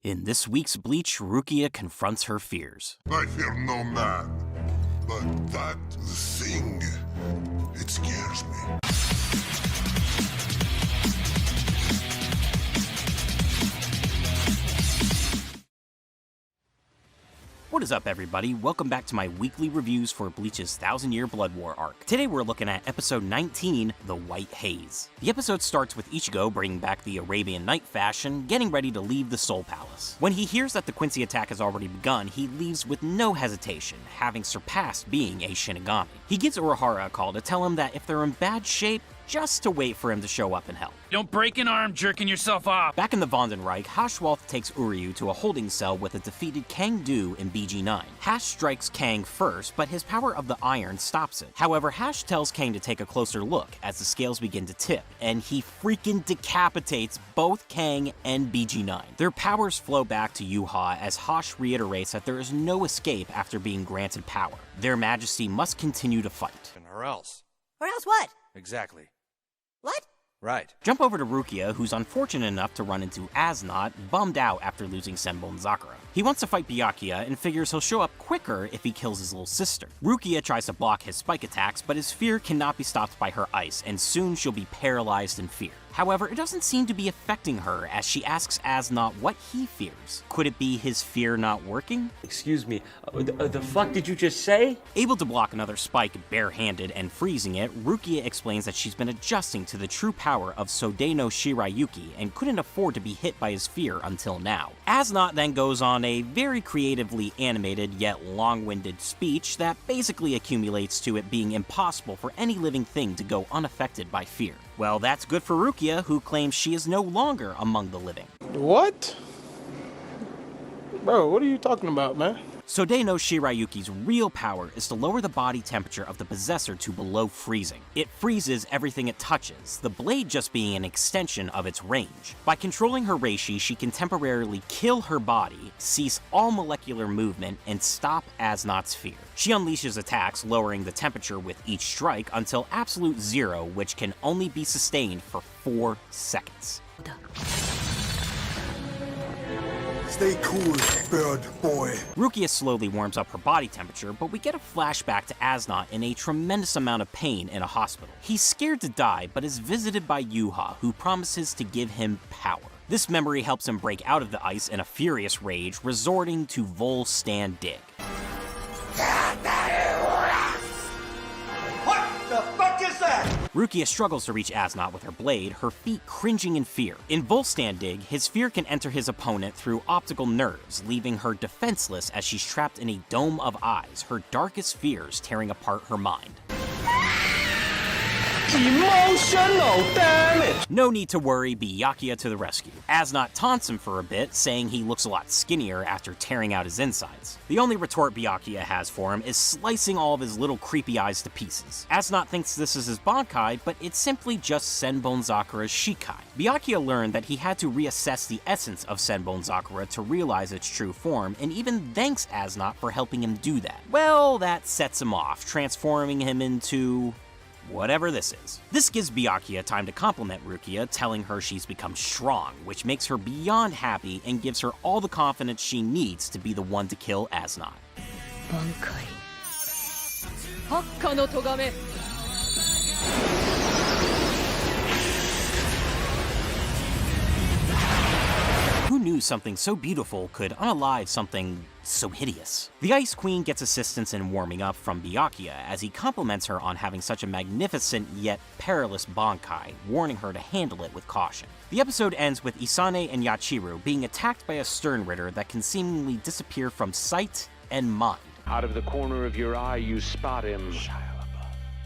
In this week's Bleach, Rukia confronts her fears. I fear no man, but that thing, it scares me. What is up, everybody? Welcome back to my weekly reviews for Bleach's 1000-Year Blood War arc. Today we're looking at episode 19, The White Haze. The episode starts with Ichigo bringing back the Arabian Night fashion, getting ready to leave the Soul Palace. When he hears that the Quincy attack has already begun, he leaves with no hesitation, having surpassed being a Shinigami. He gives Urahara a call to tell him that if they're in bad shape, just to wait for him to show up and help. Don't break an arm jerking yourself off! Back in the Vondenreich, Haschwalth takes Uryu to a holding cell with a defeated Kang-Do in BG9. Hash strikes Kang first, but his power of the iron stops it. However, Hash tells Kang to take a closer look as the scales begin to tip, and he freaking decapitates both Kang and BG9. Their powers flow back to Yuha as Hash reiterates that there is no escape after being granted power. Their Majesty must continue to fight. Or else. Or else what? Exactly. What? Right. Jump over to Rukia, who's unfortunate enough to run into Asnot, bummed out after losing Senbon Zakura. He wants to fight Byakuya and figures he'll show up quicker if he kills his little sister. Rukia tries to block his spike attacks, but his fear cannot be stopped by her ice, and soon she'll be paralyzed in fear. However, it doesn't seem to be affecting her as she asks Asnot what he fears. Could it be his fear not working? Excuse me, the fuck did you just say? Able to block another spike barehanded and freezing it, Rukia explains that she's been adjusting to the true power of Sodeno Shirayuki and couldn't afford to be hit by his fear until now. Asnot then goes on a very creatively animated yet long-winded speech that basically accumulates to it being impossible for any living thing to go unaffected by fear. Well, that's good for Rukia, who claims she is no longer among the living. What? Bro, what are you talking about, man? Sodeno Shirayuki's real power is to lower the body temperature of the possessor to below freezing. It freezes everything it touches, the blade just being an extension of its range. By controlling her reishi, she can temporarily kill her body, cease all molecular movement, and stop Asnot's fear. She unleashes attacks, lowering the temperature with each strike until absolute zero, which can only be sustained for 4 seconds. Stay cool, bird boy. Rukia slowly warms up her body temperature, but we get a flashback to Asnot in a tremendous amount of pain in a hospital. He's scared to die, but is visited by Yuha, who promises to give him power. This memory helps him break out of the ice in a furious rage, resorting to Vol Stand Dig. Rukia struggles to reach Asnot with her blade, her feet cringing in fear. In Volstand Dig, his fear can enter his opponent through optical nerves, leaving her defenseless as she's trapped in a dome of eyes, her darkest fears tearing apart her mind. Emotional damage! No need to worry, Byakuya to the rescue. Asnot taunts him for a bit, saying he looks a lot skinnier after tearing out his insides. The only retort Byakuya has for him is slicing all of his little creepy eyes to pieces. Asnot thinks this is his Bankai, but it's simply just Senbon Zakura's Shikai. Byakuya learned that he had to reassess the essence of Senbon Zakura to realize its true form, and even thanks Asnot for helping him do that. Well, that sets him off, transforming him into whatever this is. This gives Byakuya time to compliment Rukia, telling her she's become strong, which makes her beyond happy and gives her all the confidence she needs to be the one to kill Asnot. Bankai. Hakka no togame. Who knew something so beautiful could unalive something so hideous? The Ice Queen gets assistance in warming up from Byakuya as he compliments her on having such a magnificent yet perilous Bankai, warning her to handle it with caution. The episode ends with Isane and Yachiru being attacked by a Stern Ritter that can seemingly disappear from sight and mind. Out of the corner of your eye, you spot him.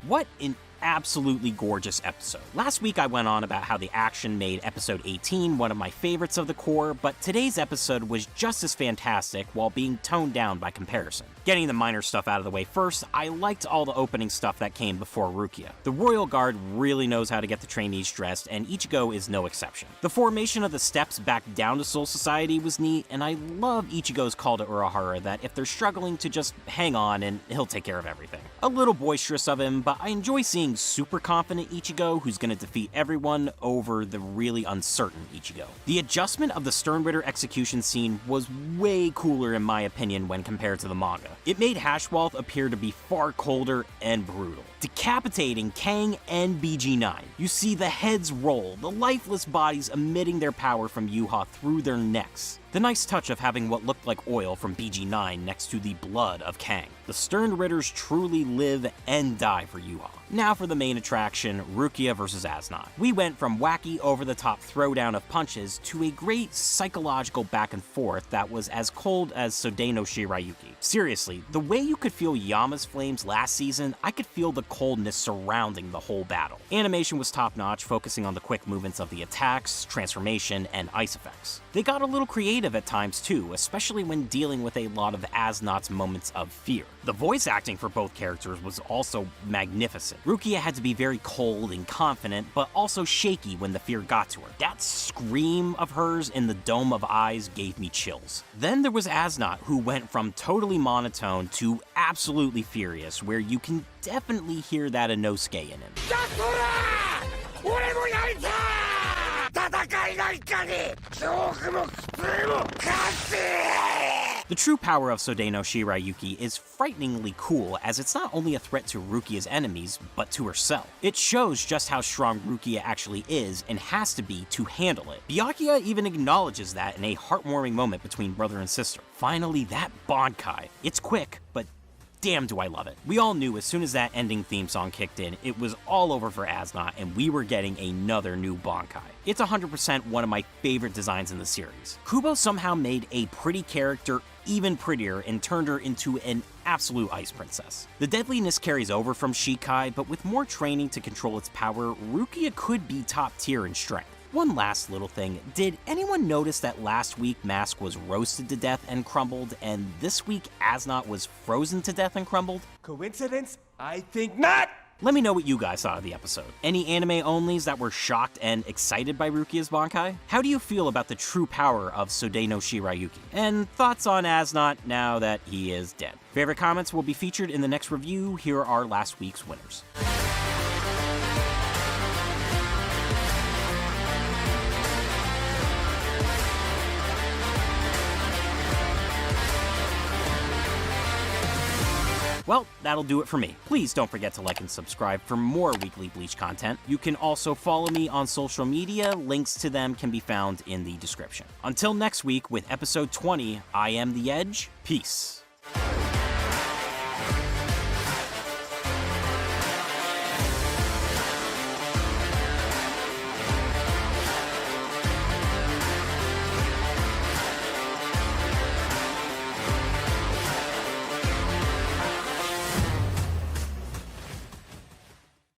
What an absolutely gorgeous episode. Last week I went on about how the action made episode 18 one of my favorites of the core, but today's episode was just as fantastic while being toned down by comparison. Getting the minor stuff out of the way first, I liked all the opening stuff that came before Rukia. The Royal Guard really knows how to get the trainees dressed, and Ichigo is no exception. The formation of the steps back down to Soul Society was neat, and I love Ichigo's call to Urahara that if they're struggling to just hang on and he'll take care of everything. A little boisterous of him, but I enjoy seeing super confident Ichigo who's gonna defeat everyone over the really uncertain Ichigo. The adjustment of the Sternritter execution scene was way cooler in my opinion when compared to the manga. It made Hashwalth appear to be far colder and brutal, decapitating Kang and BG9. You see the heads roll, the lifeless bodies emitting their power from Yuha through their necks. The nice touch of having what looked like oil from BG9 next to the blood of Kang. The Sternritters truly live and die for Yuha. Now for the main attraction, Rukia vs. Asnot. We went from wacky over-the-top throwdown of punches to a great psychological back and forth that was as cold as Sode no Shirayuki. Seriously, the way you could feel Yama's flames last season, I could feel the coldness surrounding the whole battle. Animation was top-notch, focusing on the quick movements of the attacks, transformation, and ice effects. They got a little creative at times too, especially when dealing with a lot of Asnot's moments of fear. The voice acting for both characters was also magnificent. Rukia had to be very cold and confident, but also shaky when the fear got to her. That scream of hers in the dome of eyes gave me chills. Then there was Asnot, who went from totally monotone to absolutely furious, where you can definitely hear that Inosuke in him. The true power of Sode no Shirayuki is frighteningly cool, as it's not only a threat to Rukia's enemies, but to herself. It shows just how strong Rukia actually is and has to be to handle it. Byakuya even acknowledges that in a heartwarming moment between brother and sister. Finally, that Bankai. It's quick, but damn do I love it. We all knew as soon as that ending theme song kicked in, it was all over for Asnot and we were getting another new Bankai. It's 100% one of my favorite designs in the series. Kubo somehow made a pretty character even prettier and turned her into an absolute ice princess. The deadliness carries over from Shikai, but with more training to control its power, Rukia could be top tier in strength. One last little thing, did anyone notice that last week Mask was roasted to death and crumbled, and this week Asnot was frozen to death and crumbled? Coincidence? I think not! Let me know what you guys thought of the episode. Any anime onlys that were shocked and excited by Rukia's Bankai? How do you feel about the true power of Sode no Shirayuki? And thoughts on Asnot now that he is dead? Favorite comments will be featured in the next review. Here are last week's winners. Well, that'll do it for me. Please don't forget to like and subscribe for more weekly Bleach content. You can also follow me on social media. Links to them can be found in the description. Until next week with episode 20, I am The Edge. Peace.